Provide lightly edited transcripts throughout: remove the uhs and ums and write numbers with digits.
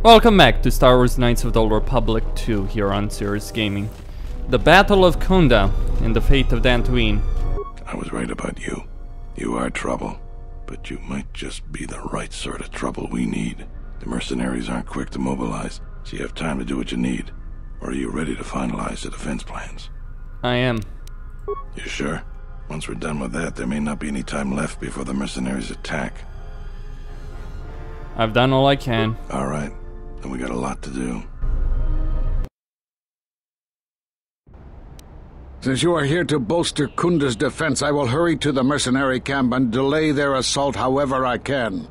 Welcome back to Star Wars Knights of the Old Republic 2 here on Serious Gaming. The Battle of Khoonda and the fate of Dantooine. I was right about you. You are trouble, but you might just be the right sort of trouble we need. The mercenaries aren't quick to mobilize, so you have time to do what you need. Or are you ready to finalize the defense plans? I am. You sure? Once we're done with that, there may not be any time left before the mercenaries attack. I've done all I can. Alright, then we got a lot to do. Since you are here to bolster Khoonda's defense, I will hurry to the mercenary camp and delay their assault however I can.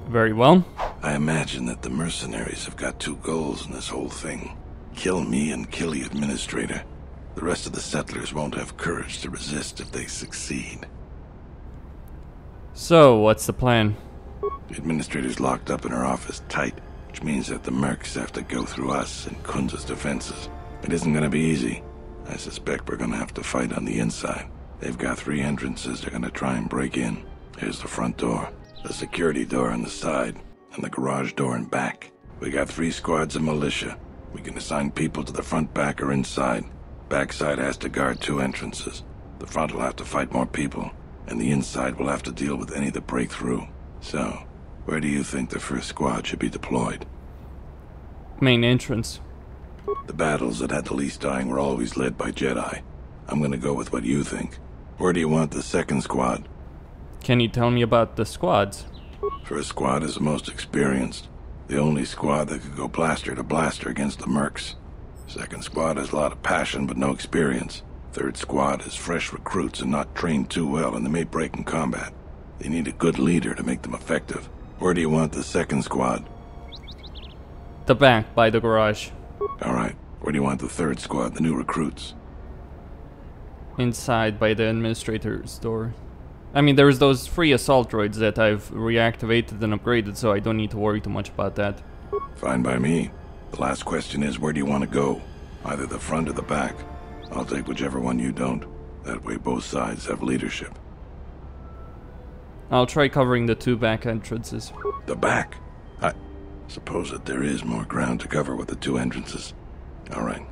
Very well. I imagine that the mercenaries have got two goals in this whole thing. Kill me and kill the administrator. The rest of the settlers won't have courage to resist if they succeed. So, what's the plan? The administrator's locked up in her office tight, which means that the mercs have to go through us and Khoonda's defenses. It isn't gonna be easy. I suspect we're gonna have to fight on the inside. They've got 3 entrances they're gonna try and break in. Here's the front door, the security door on the side, and the garage door in back. We got 3 squads of militia. We can assign people to the front, back, or inside. Backside has to guard 2 entrances. The front will have to fight more people, and the inside will have to deal with any that break through. So, where do you think the first squad should be deployed? Main entrance. The battles that had the least dying were always led by Jedi. I'm gonna go with what you think. Where do you want the second squad? Can you tell me about the squads? First squad is the most experienced. The only squad that could go blaster to blaster against the mercs. Second squad has a lot of passion but no experience. Third squad is fresh recruits and not trained too well, and they may break in combat. They need a good leader to make them effective. Where do you want the second squad? The back, by the garage. Alright, where do you want the third squad, the new recruits? Inside, by the administrator's door. I mean, there's those 3 assault droids that I've reactivated and upgraded, so I don't need to worry too much about that. Fine by me. The last question is, where do you want to go? Either the front or the back. I'll take whichever one you don't. That way both sides have leadership. I'll try covering the 2 back entrances. The back? I suppose that there is more ground to cover with the 2 entrances. Alright,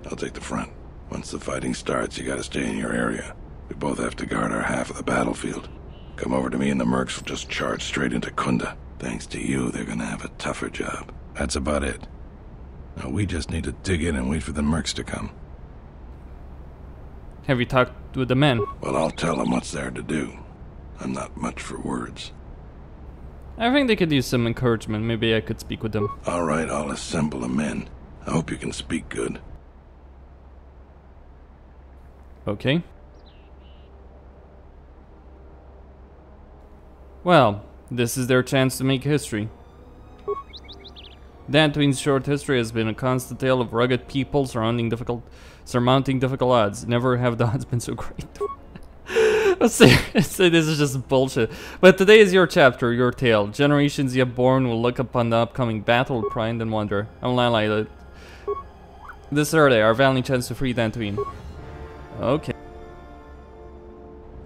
I'll take the front. Once the fighting starts, you gotta stay in your area. We both have to guard our half of the battlefield. Come over to me and the mercs will just charge straight into Khoonda. Thanks to you, they're gonna have a tougher job. That's about it. Now we just need to dig in and wait for the mercs to come. Have you talked with the men? Well, I'll tell them what's there to do. I'm not much for words. I think they could use some encouragement. Maybe I could speak with them. Alright, I'll assemble the men. I hope you can speak good. Okay. Well, this is their chance to make history. Dantooine's short history has been a constant tale of rugged people surmounting difficult odds. Never have the odds been so great. Seriously, this is just bullshit. But today is your chapter, your tale. Generations yet born will look upon the upcoming battle with pride and wonder. I'm highlighted. This Saturday, our valiant chance to free Dantooine. Okay.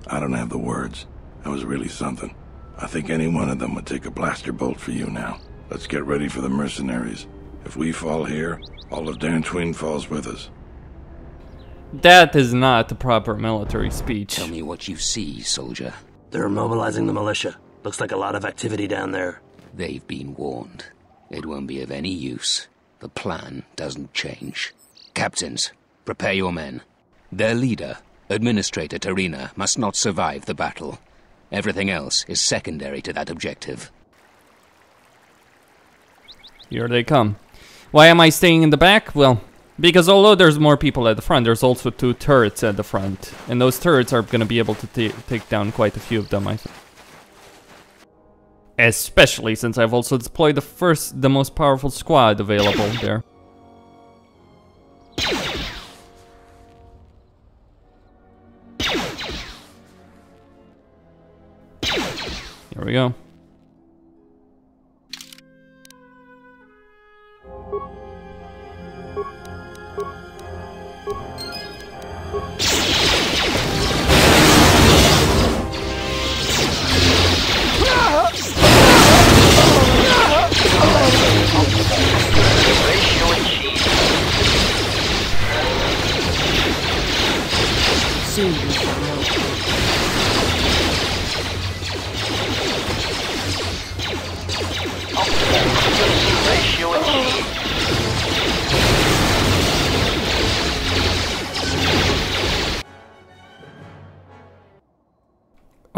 I don't have the words. That was really something. I think any one of them would take a blaster bolt for you now. Let's get ready for the mercenaries. If we fall here, all of Dantooine falls with us. That is not the proper military speech. Tell me what you see, soldier. They're mobilizing the militia. Looks like a lot of activity down there. They've been warned. It won't be of any use. The plan doesn't change. Captains, prepare your men. Their leader, Administrator Tarina, must not survive the battle. Everything else is secondary to that objective. Here they come. Why am I staying in the back? Well, because although there's more people at the front, there's also 2 turrets at the front. And those turrets are going to be able to take down quite a few of them, I think. Especially since I've also deployed the most powerful squad available there. Here we go.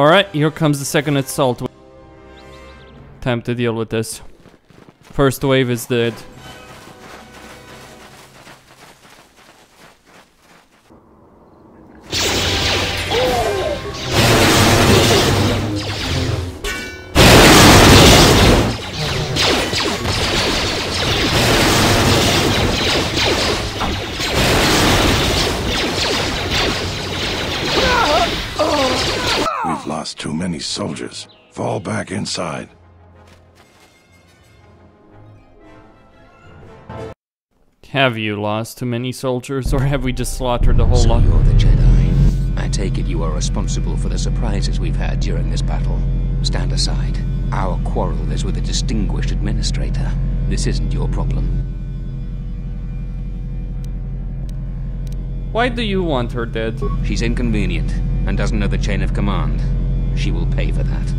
Alright, here comes the second assault. Time to deal with this. First wave is dead. We've lost too many soldiers. Fall back inside. Have you lost too many soldiers, or have we just slaughtered the whole So lot? you're the Jedi. I take it you are responsible for the surprises we've had during this battle. Stand aside. Our quarrel is with a distinguished administrator. This isn't your problem. Why do you want her dead? She's inconvenient and doesn't know the chain of command. She will pay for that.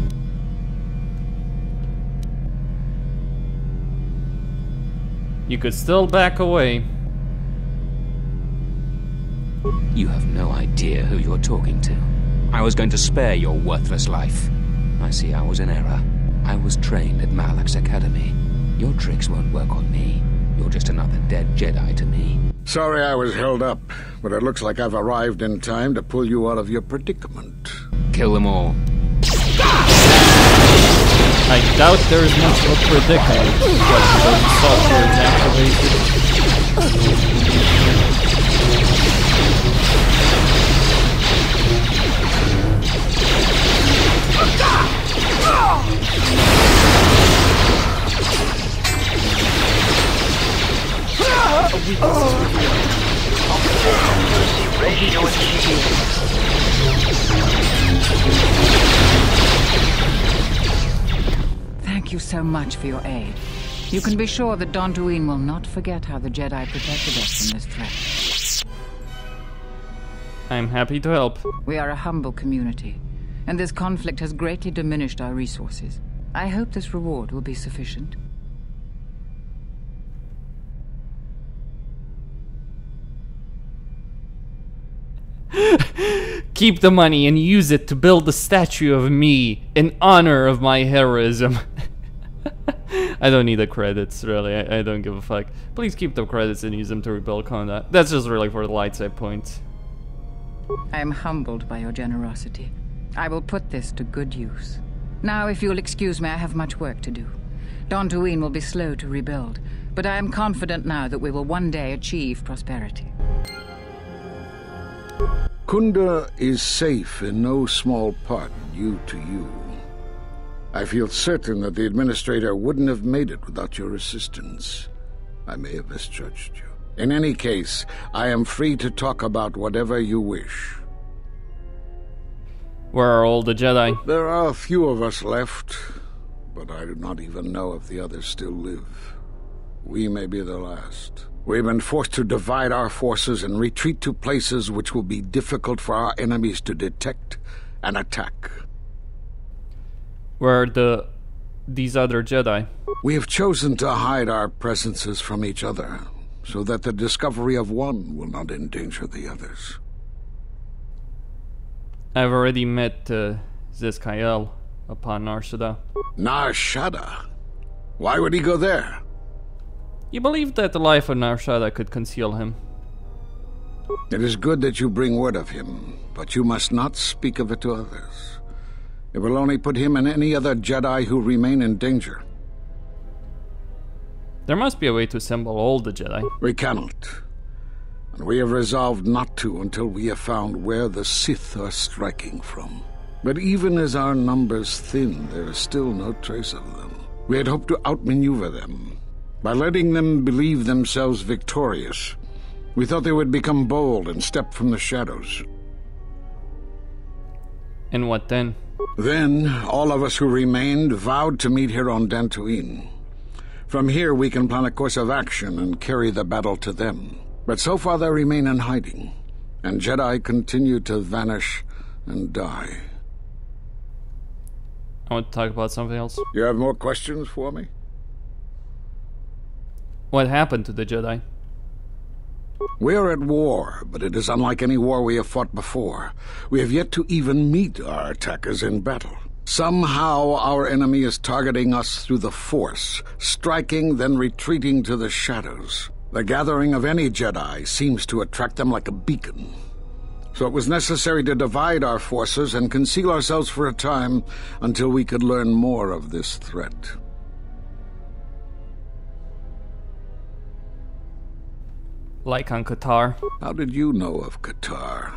You could still back away. You have no idea who you're talking to. I was going to spare your worthless life. I see I was in error. I was trained at Malak's academy. Your tricks won't work on me. You're just another dead Jedi to me. Sorry I was held up, but it looks like I've arrived in time to pull you out of your predicament. Kill them all. I doubt there is much of a predicament because the software is activated. Thank you so much for your aid. You can be sure that Dantooine will not forget how the Jedi protected us from this threat. I'm happy to help. We are a humble community, and this conflict has greatly diminished our resources. I hope this reward will be sufficient. Keep the money and use it to build a statue of me in honor of my heroism. I don't need the credits, really. I don't give a fuck. Please keep the credits and use them to rebuild Khoonda. That's just really for the light side points. I am humbled by your generosity. I will put this to good use. Now, if you'll excuse me, I have much work to do. Dantooine will be slow to rebuild, but I am confident now that we will one day achieve prosperity. Khoonda is safe in no small part due to you. I feel certain that the Administrator wouldn't have made it without your assistance. I may have misjudged you. In any case, I am free to talk about whatever you wish. Where are all the Jedi? There are a few of us left, but I do not even know if the others still live. We may be the last. We've been forced to divide our forces and retreat to places which will be difficult for our enemies to detect and attack. Where are these other Jedi? We have chosen to hide our presences from each other, so that the discovery of one will not endanger the others. I've already met Zizkael upon Nar Shaddaa. Nar Shaddaa? Why would he go there? You believe that the life of Nar Shaddaa could conceal him? It is good that you bring word of him, but you must not speak of it to others. It will only put him and any other Jedi who remain in danger. There must be a way to assemble all the Jedi. We cannot. And we have resolved not to until we have found where the Sith are striking from. But even as our numbers thin, there is still no trace of them. We had hoped to outmaneuver them. By letting them believe themselves victorious, we thought they would become bold and step from the shadows. And what then? Then, all of us who remained vowed to meet here on Dantooine. From here, we can plan a course of action and carry the battle to them. But so far they remain in hiding, and Jedi continue to vanish and die. I want to talk about something else. You have more questions for me? What happened to the Jedi? We are at war, but it is unlike any war we have fought before. We have yet to even meet our attackers in battle. Somehow our enemy is targeting us through the Force, striking, then retreating to the shadows. The gathering of any Jedi seems to attract them like a beacon. So it was necessary to divide our forces and conceal ourselves for a time until we could learn more of this threat. Like on Qatar. How did you know of Qatar?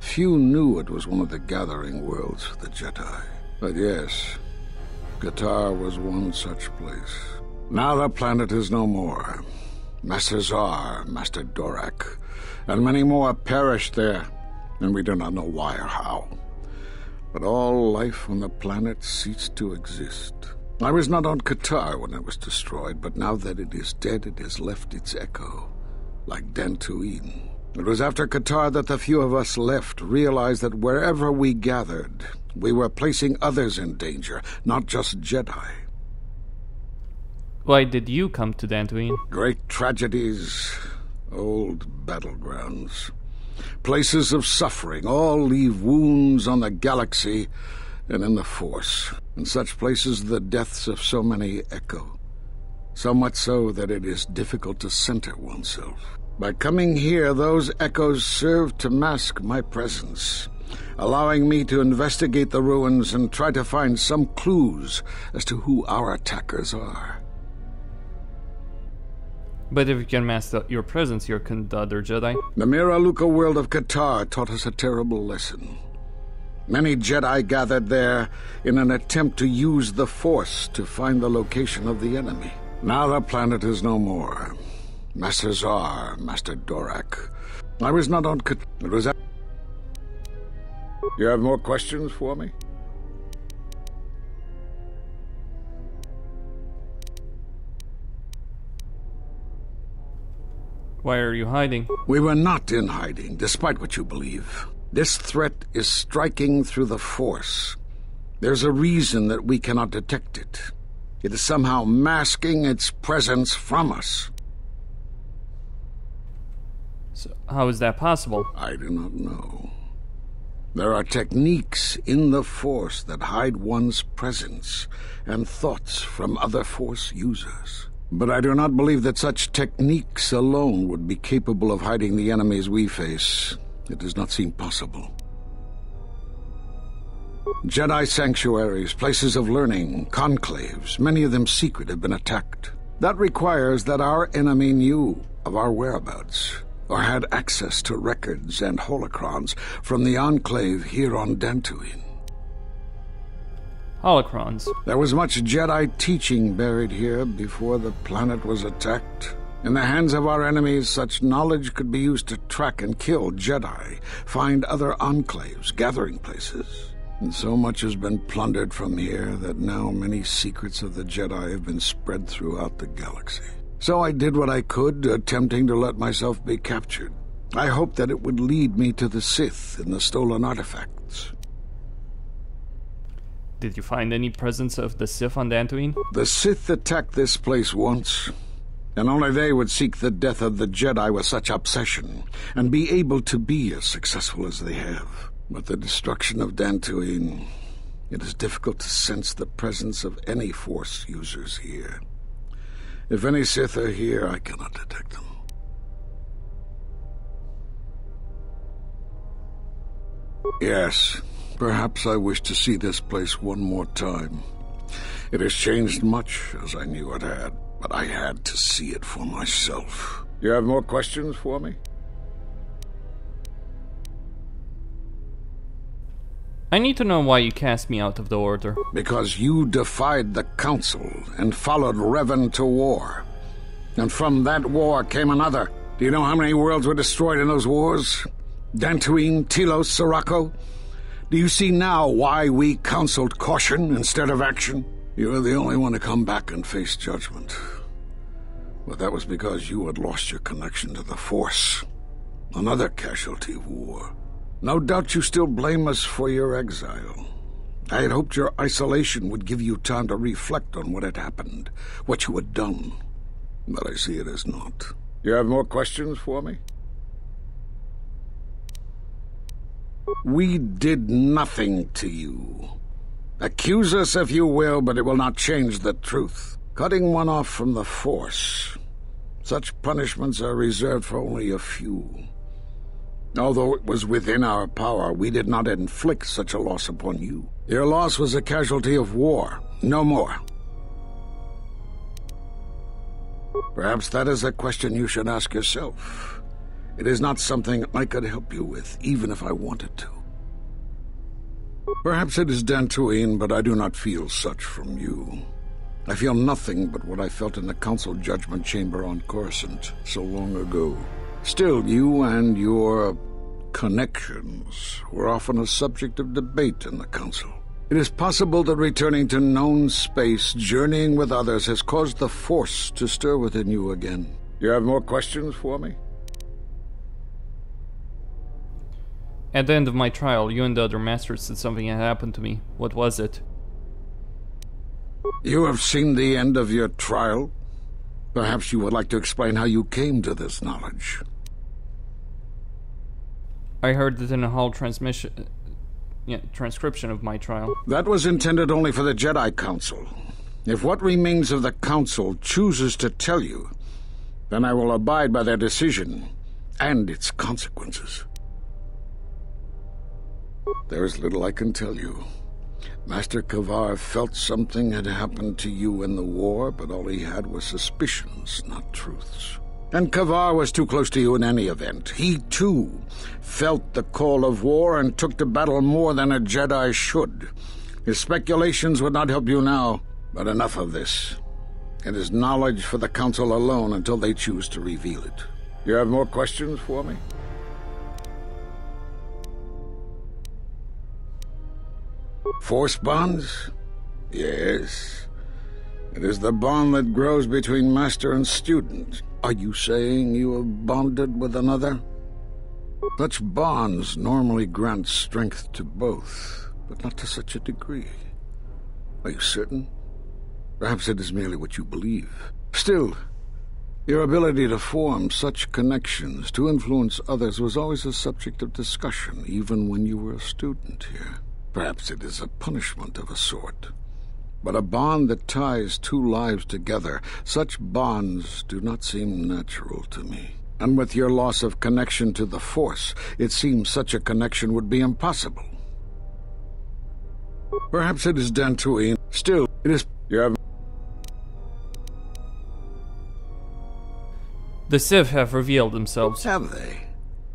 Few knew it was one of the gathering worlds for the Jedi. But yes, Qatar was one such place. Now the planet is no more. Master Zar, Master Dorak, and many more perished there, and we do not know why or how. But all life on the planet ceased to exist. I was not on Qatar when it was destroyed, but now that it is dead, it has left its echo, like Dantooine. It was after Qatar that the few of us left realized that wherever we gathered, we were placing others in danger, not just Jedi. Why did you come to Dantooine? Great tragedies, old battlegrounds. Places of suffering, all leave wounds on the galaxy and in the Force. In such places the deaths of so many echo. So much so that it is difficult to center oneself. By coming here, those echoes serve to mask my presence, allowing me to investigate the ruins and try to find some clues as to who our attackers are. But if you can master your presence, you're the other Jedi. The Miraluka world of Qatar taught us a terrible lesson. Many Jedi gathered there in an attempt to use the Force to find the location of the enemy. Now the planet is no more. Master Zar, Master Dorak. I was not on Qatar. It was... You have more questions for me? Why are you hiding? We were not in hiding, despite what you believe. This threat is striking through the Force. There's a reason that we cannot detect it. It is somehow masking its presence from us. So how is that possible? I do not know. There are techniques in the Force that hide one's presence and thoughts from other Force users. But I do not believe that such techniques alone would be capable of hiding the enemies we face. It does not seem possible. Jedi Sanctuaries, places of learning, conclaves, many of them secret, have been attacked. That requires that our enemy knew of our whereabouts, or had access to records and holocrons from the Enclave here on Dantooine. Holocrons. There was much Jedi teaching buried here before the planet was attacked. In the hands of our enemies, such knowledge could be used to track and kill Jedi, find other enclaves, gathering places. And so much has been plundered from here that now many secrets of the Jedi have been spread throughout the galaxy. So I did what I could, attempting to let myself be captured. I hoped that it would lead me to the Sith and the stolen artifacts. Did you find any presence of the Sith on Dantooine? The Sith attacked this place once, and only they would seek the death of the Jedi with such obsession, and be able to be as successful as they have. With the destruction of Dantooine, it is difficult to sense the presence of any Force users here. If any Sith are here, I cannot detect them. Yes, perhaps I wish to see this place one more time. It has changed much, as I knew it had, but I had to see it for myself. You have more questions for me? I need to know why you cast me out of the Order. Because you defied the Council and followed Revan to war. And from that war came another. Do you know how many worlds were destroyed in those wars? Dantooine, Telos, Sirocco? Do you see now why we counseled caution instead of action? You were the only one to come back and face judgment. But that was because you had lost your connection to the Force. Another casualty of war. No doubt you still blame us for your exile. I had hoped your isolation would give you time to reflect on what had happened, what you had done. But I see it as not. You have more questions for me? We did nothing to you. Accuse us if you will, but it will not change the truth. Cutting one off from the Force. Such punishments are reserved for only a few. Although it was within our power, we did not inflict such a loss upon you. Your loss was a casualty of war, no more. Perhaps that is a question you should ask yourself. It is not something I could help you with, even if I wanted to. Perhaps it is Dantooine, but I do not feel such from you. I feel nothing but what I felt in the Council Judgment Chamber on Coruscant so long ago. Still, you and your connections were often a subject of debate in the Council. It is possible that returning to known space, journeying with others, has caused the Force to stir within you again. You have more questions for me? At the end of my trial, you and the other masters said something had happened to me. What was it? You have seen the end of your trial? Perhaps you would like to explain how you came to this knowledge. I heard it in a hall transcription of my trial. That was intended only for the Jedi Council. If what remains of the Council chooses to tell you, then I will abide by their decision and its consequences. There is little I can tell you. Master Kavar felt something had happened to you in the war, but all he had was suspicions, not truths. And Kavar was too close to you in any event. He, too, felt the call of war and took to battle more than a Jedi should. His speculations would not help you now, but enough of this. It is knowledge for the Council alone until they choose to reveal it. You have more questions for me? Force bonds? Yes. It is the bond that grows between master and student. Are you saying you have bonded with another? Such bonds normally grant strength to both, but not to such a degree. Are you certain? Perhaps it is merely what you believe. Still, your ability to form such connections, to influence others, was always a subject of discussion, even when you were a student here. Perhaps it is a punishment of a sort. But a bond that ties two lives together, such bonds do not seem natural to me. And with your loss of connection to the Force, it seems such a connection would be impossible. Perhaps it is Dantooine. Still, it is... You have... The Sith have revealed themselves. Have they?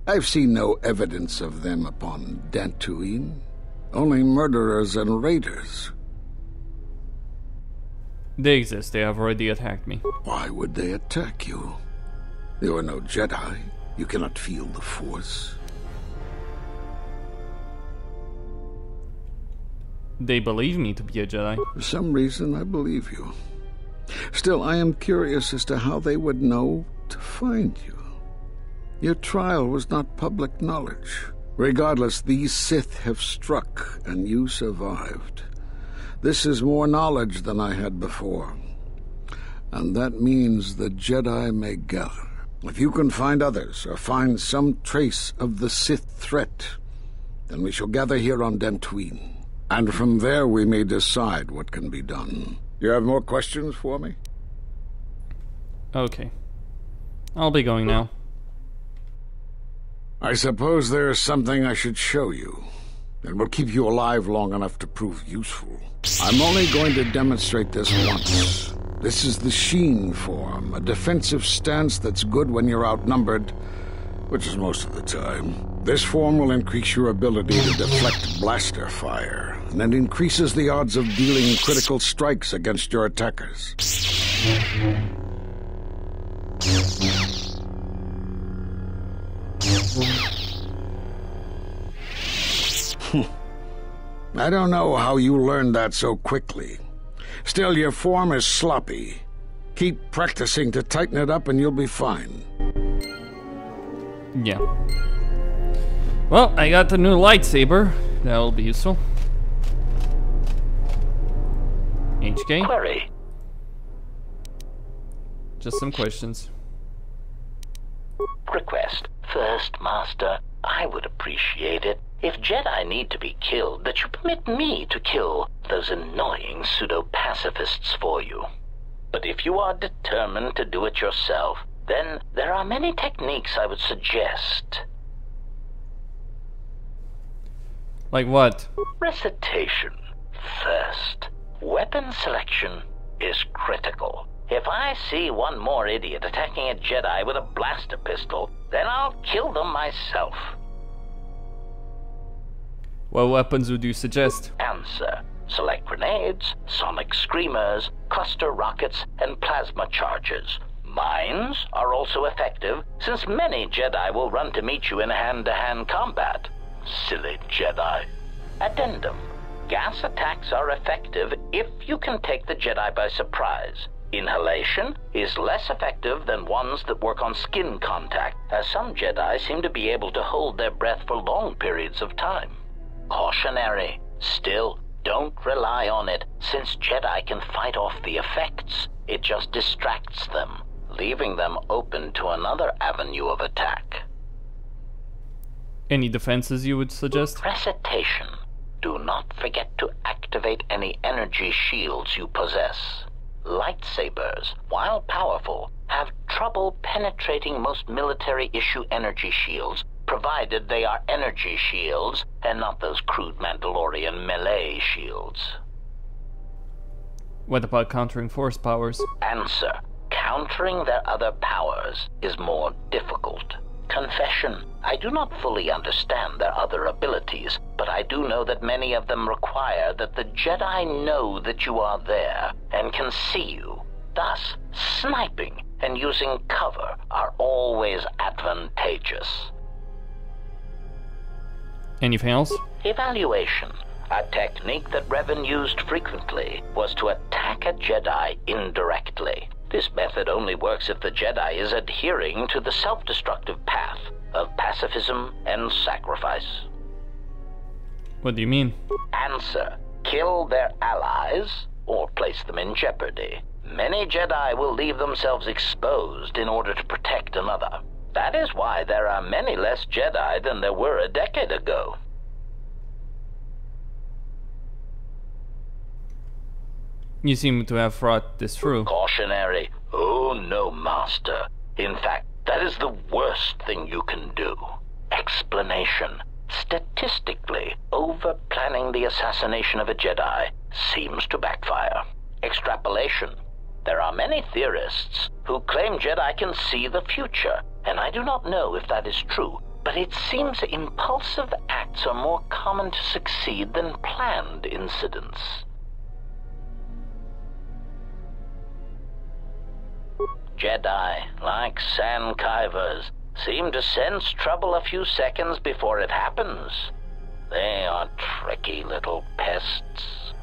I've seen no evidence of them upon Dantooine. Only murderers and raiders. They exist. They have already attacked me. Why would they attack you? You are no Jedi. You cannot feel the Force. They believe me to be a Jedi. For some reason, I believe you. Still, I am curious as to how they would know to find you. Your trial was not public knowledge. Regardless, these Sith have struck, and you survived. This is more knowledge than I had before. And that means the Jedi may gather. If you can find others, or find some trace of the Sith threat, then we shall gather here on Dantooine. And from there we may decide what can be done. You have more questions for me? Okay. I'll be going now. I suppose there is something I should show you. It will keep you alive long enough to prove useful. I'm only going to demonstrate this once. This is the Sheen form, a defensive stance that's good when you're outnumbered, which is most of the time. This form will increase your ability to deflect blaster fire, and it increases the odds of dealing critical strikes against your attackers. I don't know how you learned that so quickly. Still, your form is sloppy. Keep practicing to tighten it up and you'll be fine. Yeah. Well, I got the new lightsaber. That'll be useful. HK? Query. Just some questions. quick request. First, Master, I would appreciate it if Jedi need to be killed, that you permit me to kill those annoying pseudo-pacifists for you. But if you are determined to do it yourself, then there are many techniques I would suggest. Like what? Recitation. First, weapon selection is critical. If I see one more idiot attacking a Jedi with a blaster pistol, then I'll kill them myself. What weapons would you suggest? Answer. Select grenades, sonic screamers, cluster rockets, and plasma charges. Mines are also effective, since many Jedi will run to meet you in hand-to-hand combat. Silly Jedi. Addendum. Gas attacks are effective if you can take the Jedi by surprise. Inhalation is less effective than ones that work on skin contact, as some Jedi seem to be able to hold their breath for long periods of time. Cautionary. Still, don't rely on it, since Jedi can fight off the effects. It just distracts them, leaving them open to another avenue of attack. Any defenses you would suggest? Recitation. Do not forget to activate any energy shields you possess. Lightsabers, while powerful, have trouble penetrating most military-issue energy shields, provided they are energy shields and not those crude Mandalorian melee shields. What about countering force powers? Answer. Countering their other powers is more difficult. Confession. I do not fully understand their other abilities, but I do know that many of them require that the Jedi know that you are there and can see you. Thus, sniping and using cover are always advantageous. Anything else? Evaluation. A technique that Revan used frequently was to attack a Jedi indirectly. This method only works if the Jedi is adhering to the self-destructive path of pacifism and sacrifice. What do you mean? Answer. Kill their allies or place them in jeopardy. Many Jedi will leave themselves exposed in order to protect another. That is why there are many less Jedi than there were a decade ago. You seem to have thought this through. Cautionary. Oh no, Master. In fact, that is the worst thing you can do. Explanation. Statistically, over-planning the assassination of a Jedi seems to backfire. Extrapolation. There are many theorists who claim Jedi can see the future, and I do not know if that is true, but it seems impulsive acts are more common to succeed than planned incidents. Jedi, like sand kivers, seem to sense trouble a few seconds before it happens. They are tricky little pests.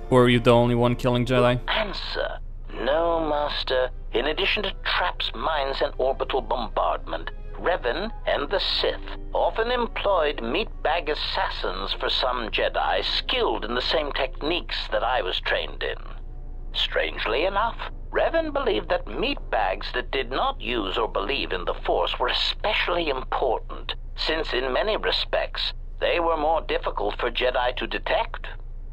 Were you the only one killing Jedi? Answer. No, Master. In addition to traps, mines, and orbital bombardment, Revan and the Sith often employed meatbag assassins for some Jedi skilled in the same techniques that I was trained in. Strangely enough, Revan believed that meatbags that did not use or believe in the Force were especially important, since in many respects they were more difficult for Jedi to detect.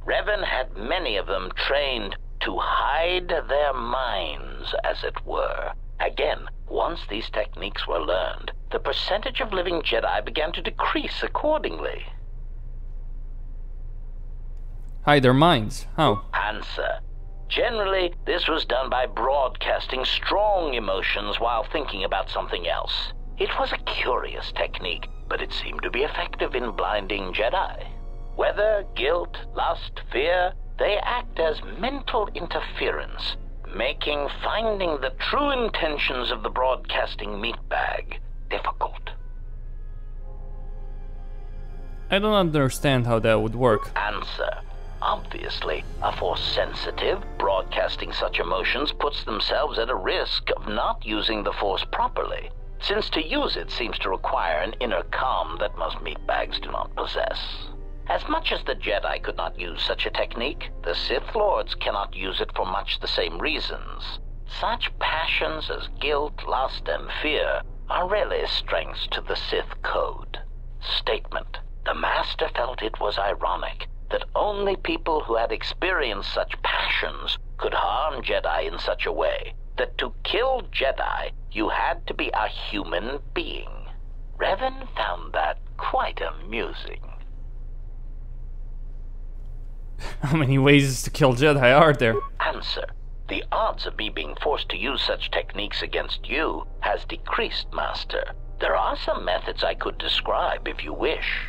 Revan had many of them trained to hide their minds, as it were. Again, once these techniques were learned, the percentage of living Jedi began to decrease accordingly. Hide their minds? How? Answer. Generally, this was done by broadcasting strong emotions while thinking about something else. It was a curious technique, but it seemed to be effective in blinding Jedi. Whether guilt, lust, fear, they act as mental interference, making finding the true intentions of the broadcasting meatbag difficult. I don't understand how that would work. Answer. Obviously, a Force-sensitive broadcasting such emotions puts themselves at a risk of not using the Force properly, since to use it seems to require an inner calm that most meatbags do not possess. As much as the Jedi could not use such a technique, the Sith Lords cannot use it for much the same reasons. Such passions as guilt, lust, and fear are really strengths to the Sith code. Statement. The Master felt it was ironic that only people who had experienced such passions could harm Jedi in such a way that to kill Jedi, you had to be a human being. Revan found that quite amusing. How many ways to kill Jedi are there? Answer. The odds of me being forced to use such techniques against you has decreased, Master. There are some methods I could describe if you wish.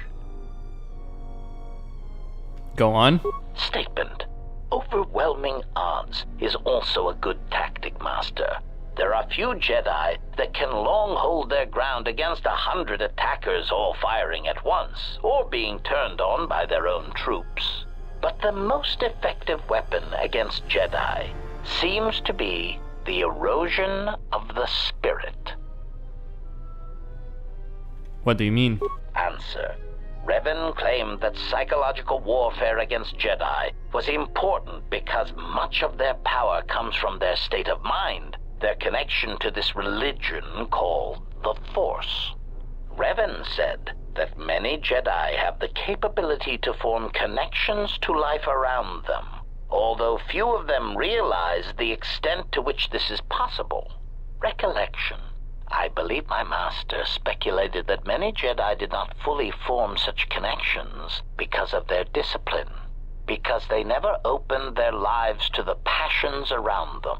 Go on. Statement. Overwhelming odds is also a good tactic, Master. There are few Jedi that can long hold their ground against 100 attackers all firing at once, or being turned on by their own troops. But the most effective weapon against Jedi seems to be the erosion of the spirit. What do you mean? Answer. Revan claimed that psychological warfare against Jedi was important because much of their power comes from their state of mind, their connection to this religion called the Force. Revan said that many Jedi have the capability to form connections to life around them, although few of them realize the extent to which this is possible. Recollection. I believe my master speculated that many Jedi did not fully form such connections because of their discipline, because they never opened their lives to the passions around them.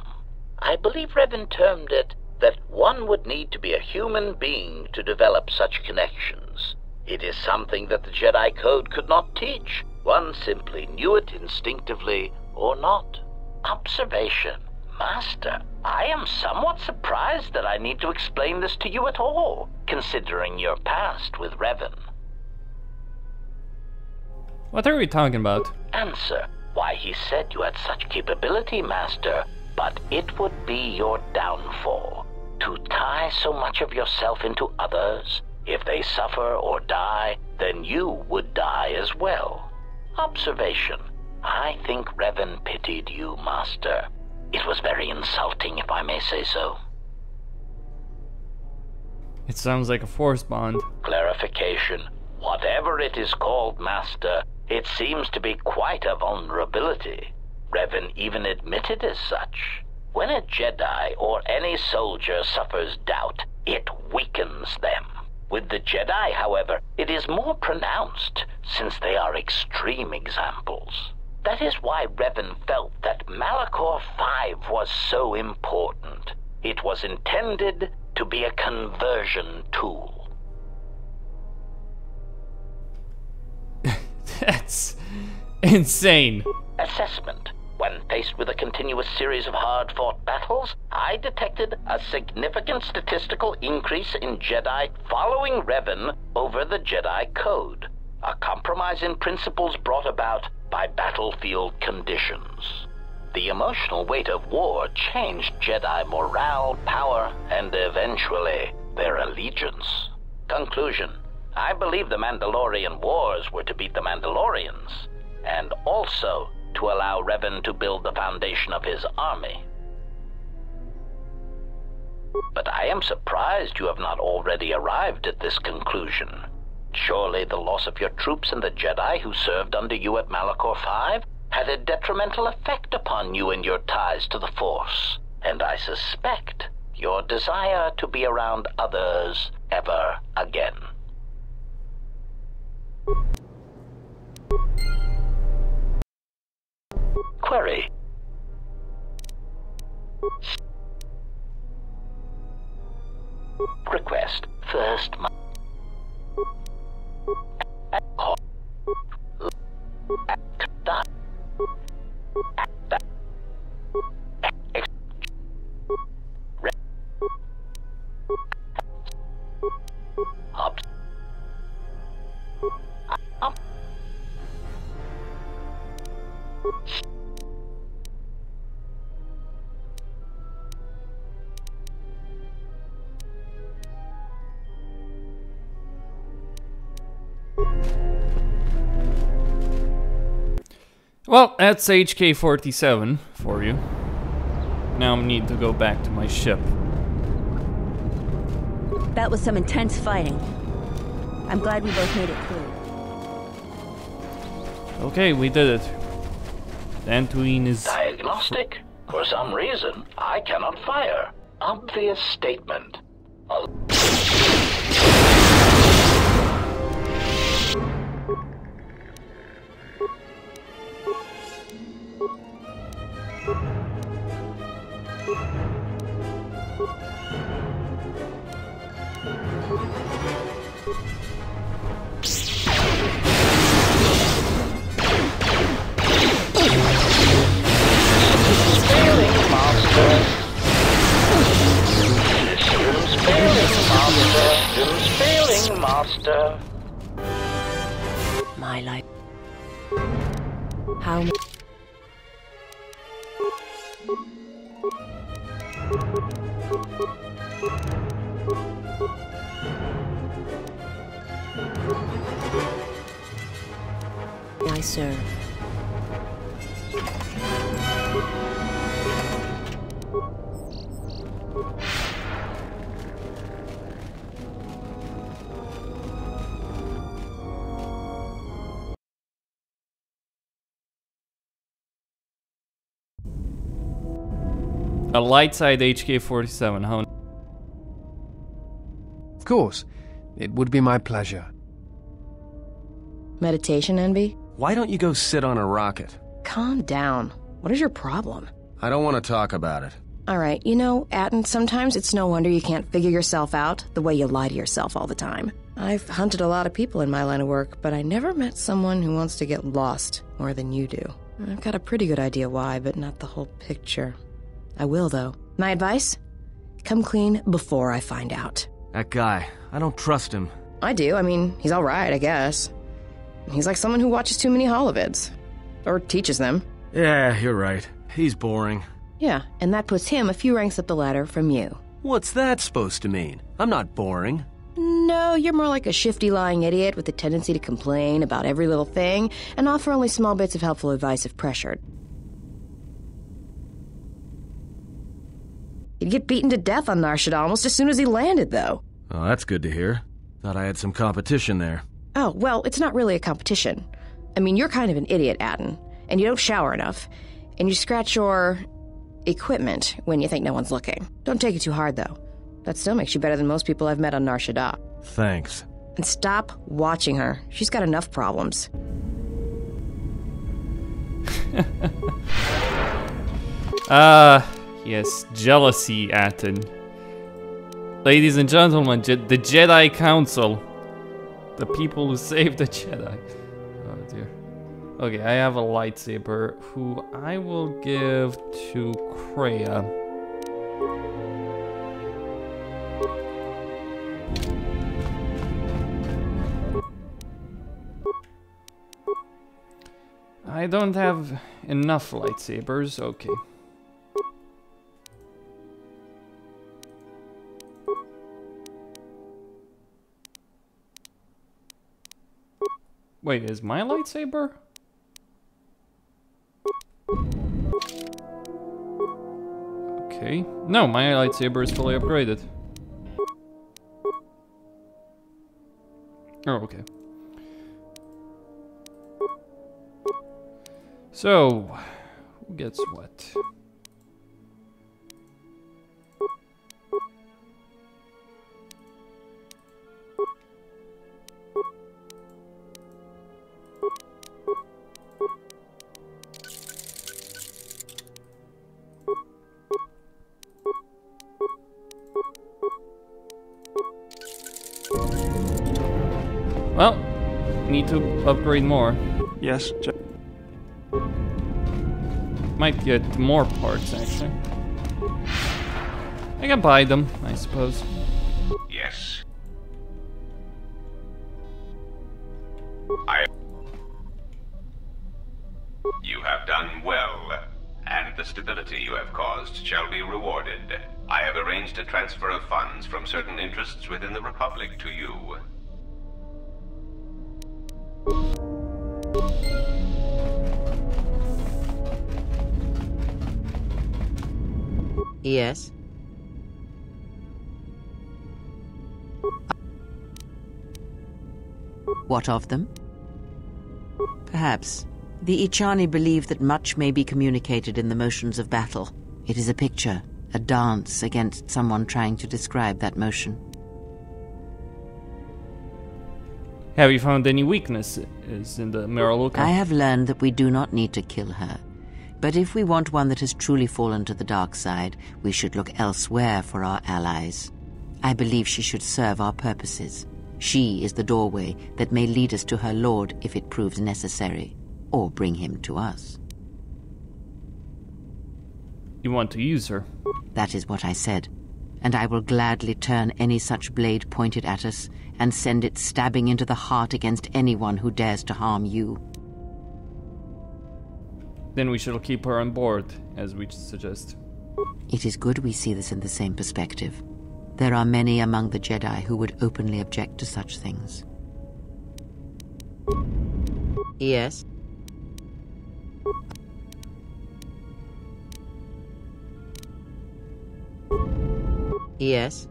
I believe Revan termed it that one would need to be a human being to develop such connections. It is something that the Jedi Code could not teach. One simply knew it instinctively or not. Observation. Master, I am somewhat surprised that I need to explain this to you at all, considering your past with Revan. What are we talking about? Answer. Why, he said you had such capability, Master, but it would be your downfall. To tie so much of yourself into others, if they suffer or die, then you would die as well. Observation. I think Revan pitied you, Master. It was very insulting, if I may say so. It sounds like a force bond. Clarification. Whatever it is called, Master, it seems to be quite a vulnerability. Revan even admitted as such. When a Jedi or any soldier suffers doubt, it weakens them. With the Jedi, however, it is more pronounced, since they are extreme examples. That is why Revan felt that Malachor 5 was so important. It was intended to be a conversion tool. That's insane. Assessment. When faced with a continuous series of hard-fought battles, I detected a significant statistical increase in Jedi following Revan over the Jedi Code, a compromise in principles brought about by battlefield conditions. The emotional weight of war changed Jedi morale, power, and eventually their allegiance. Conclusion. I believe the Mandalorian Wars were to beat the Mandalorians, and also to allow Revan to build the foundation of his army. But I am surprised you have not already arrived at this conclusion. Surely the loss of your troops and the Jedi who served under you at Malachor 5 had a detrimental effect upon you and your ties to the Force, and I suspect your desire to be around others ever again. Query. Request. First. Well, that's HK-47 for you. Now I need to go back to my ship. That was some intense fighting. I'm glad we both made it through. Okay, we did it. Dantooine is... Diagnostic? For some reason, I cannot fire. Obvious statement. Master. My life. How many? I serve. A light side HK-47, how... Of course. It would be my pleasure. Meditation envy? Why don't you go sit on a rocket? Calm down. What is your problem? I don't want to talk about it. Alright, you know, Atten, sometimes it's no wonder you can't figure yourself out the way you lie to yourself all the time. I've hunted a lot of people in my line of work, but I never met someone who wants to get lost more than you do. I've got a pretty good idea why, but not the whole picture. I will, though. My advice? Come clean before I find out. That guy, I don't trust him. I do. I mean, he's alright, I guess. He's like someone who watches too many holovids. Or teaches them. Yeah, you're right. He's boring. Yeah, and that puts him a few ranks up the ladder from you. What's that supposed to mean? I'm not boring. No, you're more like a shifty, lying idiot with a tendency to complain about every little thing and offer only small bits of helpful advice if pressured. He'd get beaten to death on Nar Shaddaa almost as soon as he landed, though. Oh, that's good to hear. Thought I had some competition there. Oh, well, it's not really a competition. I mean, you're kind of an idiot, Atten, and you don't shower enough, and you scratch your equipment when you think no one's looking. Don't take it too hard, though. That still makes you better than most people I've met on Nar Shaddaa. Thanks. And stop watching her. She's got enough problems. Yes, jealousy, Atten. Ladies and gentlemen, the Jedi Council. The people who saved the Jedi. Oh dear. Okay, I have a lightsaber who I will give to Kreia. I don't have enough lightsabers, okay. Wait, is my lightsaber? Okay. No, my lightsaber is fully upgraded. Oh, okay. So, who gets what? Well, need to upgrade more. Yes, might get more parts, actually. I can buy them, I suppose. Yes. You have done well, and the stability you have caused shall be rewarded. I have arranged a transfer of funds from certain interests within the Republic to you. Yes? What of them? Perhaps. The Ichani believe that much may be communicated in the motions of battle. It is a picture, a dance against someone trying to describe that motion. Have you found any weaknesses in the Miraluka? I have learned that we do not need to kill her. But if we want one that has truly fallen to the dark side, we should look elsewhere for our allies. I believe she should serve our purposes. She is the doorway that may lead us to her lord if it proves necessary, or bring him to us. You want to use her? That is what I said, and I will gladly turn any such blade pointed at us and send it stabbing into the heart against anyone who dares to harm you. Then we shall keep her on board, as we suggest. It is good we see this in the same perspective. There are many among the Jedi who would openly object to such things. Yes? Yes?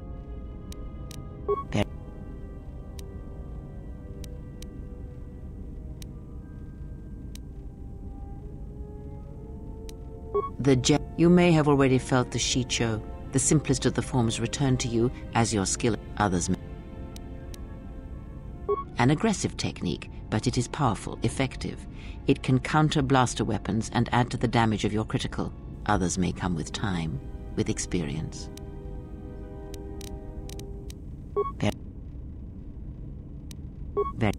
You may have already felt the Shicho, the simplest of the forms, return to you as your skill. Others may. An aggressive technique, but it is powerful, effective. It can counter blaster weapons and add to the damage of your critical. Others may come with time, with experience. Very.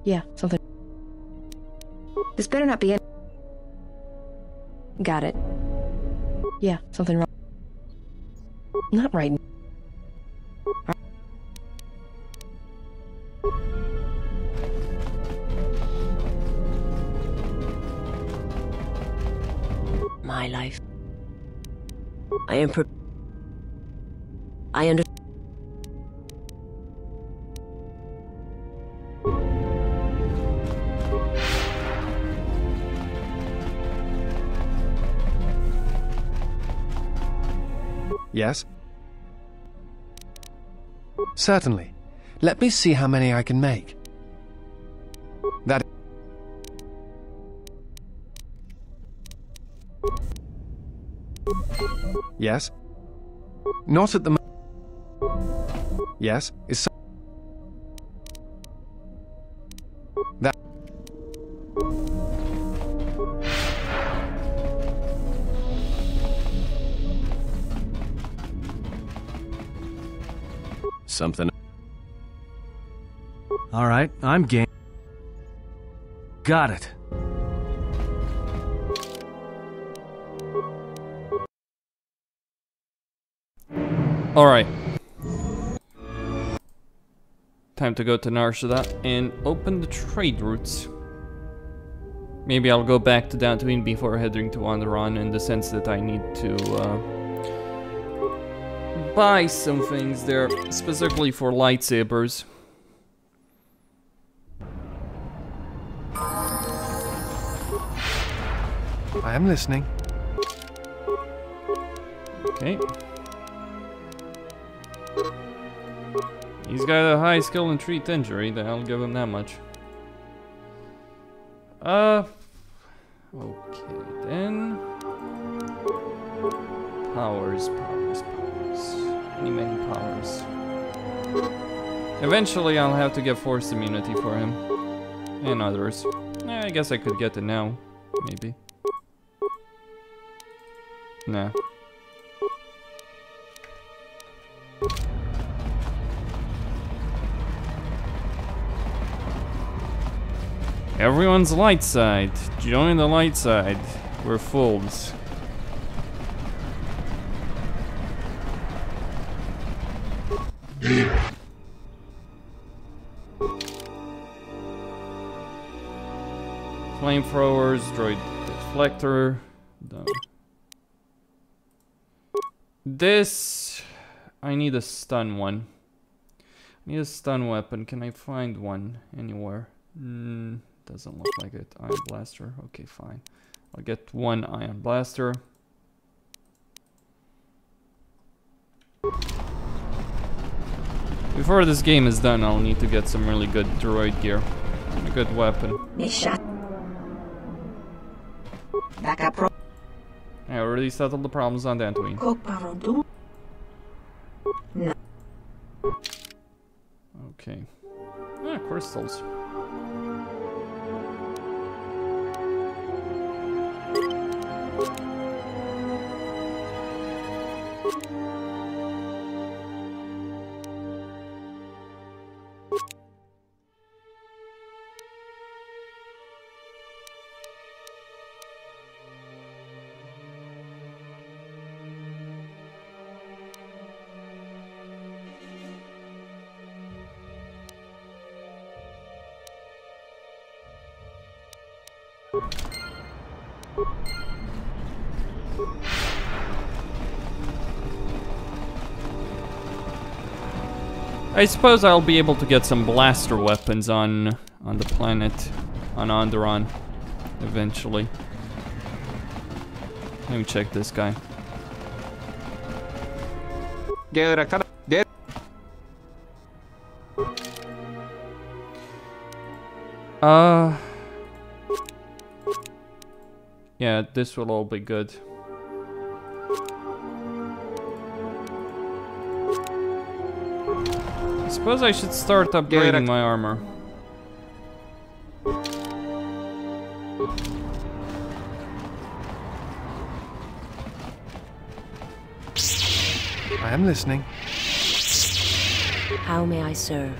Yeah, something. This better not be it. Got it. Yeah, something wrong. Not right. My life. I understand. Yes? Certainly. Let me see how many I can make. That... Yes? Not at the moment. Yes? Is so... That... Something. All right, I'm game. Got it. All right. Time to go to Narshada and open the trade routes. Maybe I'll go back to Dantooine before heading to Onderon, in the sense that I need to buy some things there, specifically for lightsabers. I am listening. Okay. He's got a high skill in treat injury, then I'll give him that much. Okay, then. Powers. Many powers. Eventually I'll have to get force immunity for him. And others. I guess I could get it now. Maybe. Nah. Everyone's light side. Join the light side. We're fools. Flamethrowers, droid deflector, Done. This... I need a stun one. I need a stun weapon. Can I find one anywhere? Doesn't look like it. Ion Blaster. Okay, fine. I'll get one Ion Blaster. Before this game is done, I'll need to get some really good droid gear. And a good weapon. I already settled the problems on Dantooine. Okay. Ah, crystals. I suppose I'll be able to get some blaster weapons on the planet, on Onderon, eventually. Let me check this guy. Yeah, this will all be good. I suppose I should start upgrading my armor. I am listening. How may I serve?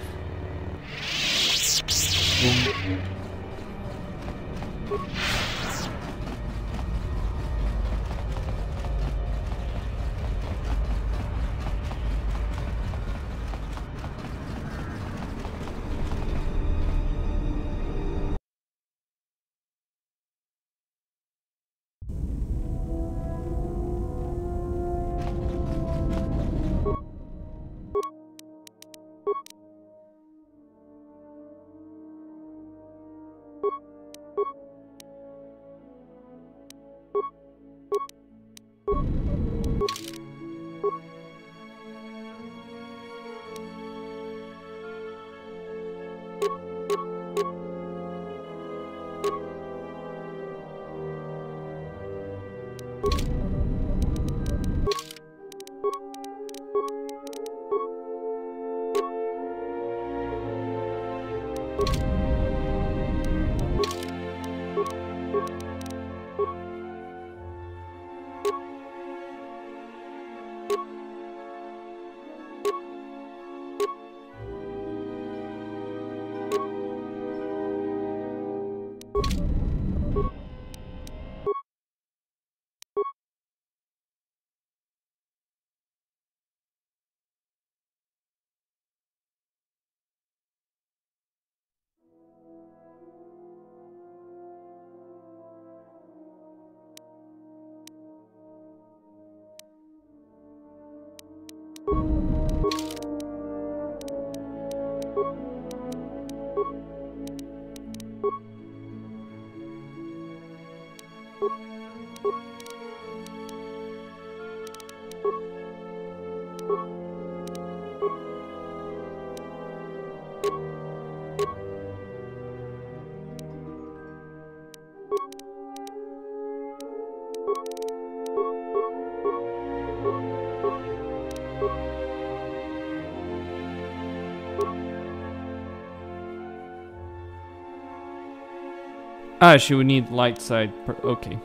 Ah, she would need light side. Okay.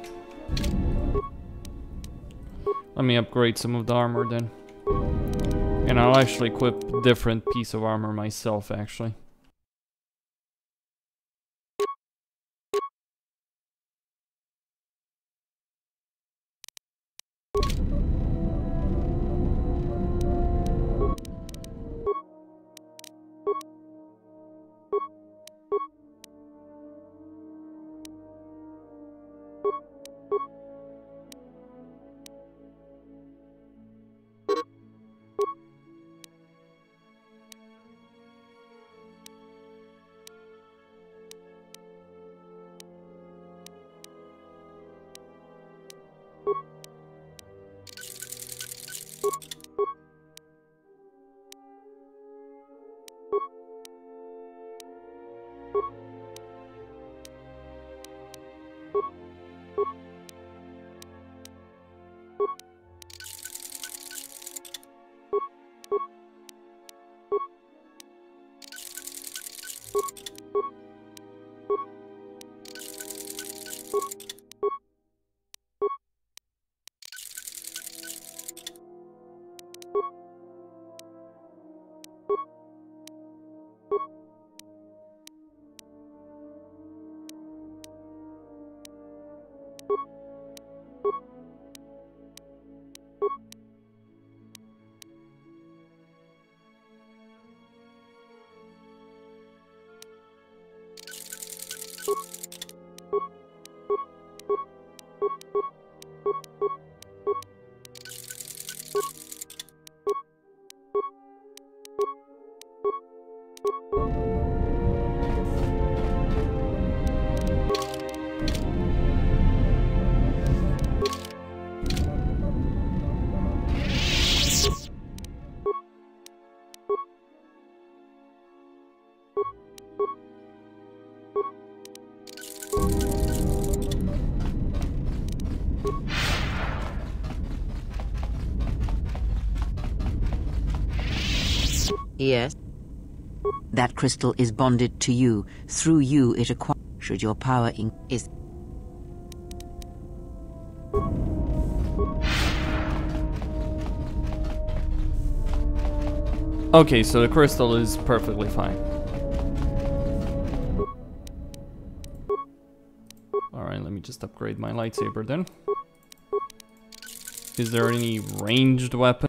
Let me upgrade some of the armor then. And I'll actually equip a different piece of armor myself, actually. Yes. That crystal is bonded to you. Through you, it acquires. Should your power increase. Okay, so the crystal is perfectly fine. Alright, let me just upgrade my lightsaber then. Is there any ranged weapon?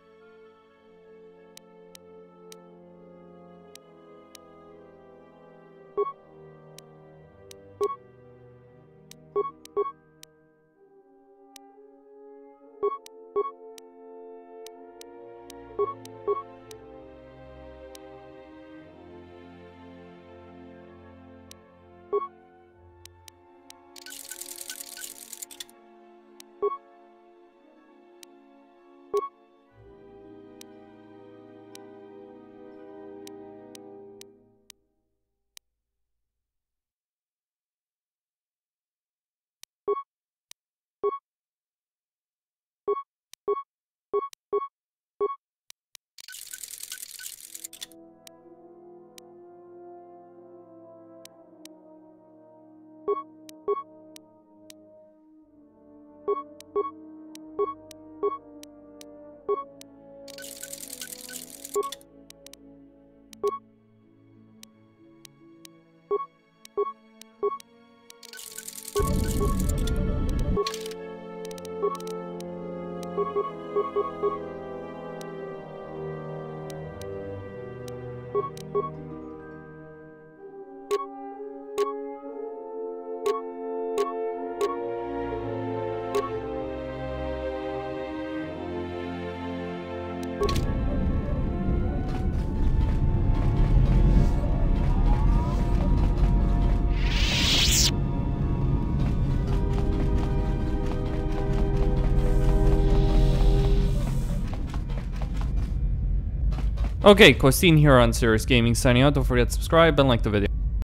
Okay, Costin here on Serious Gaming signing out. Don't forget to subscribe and like the video.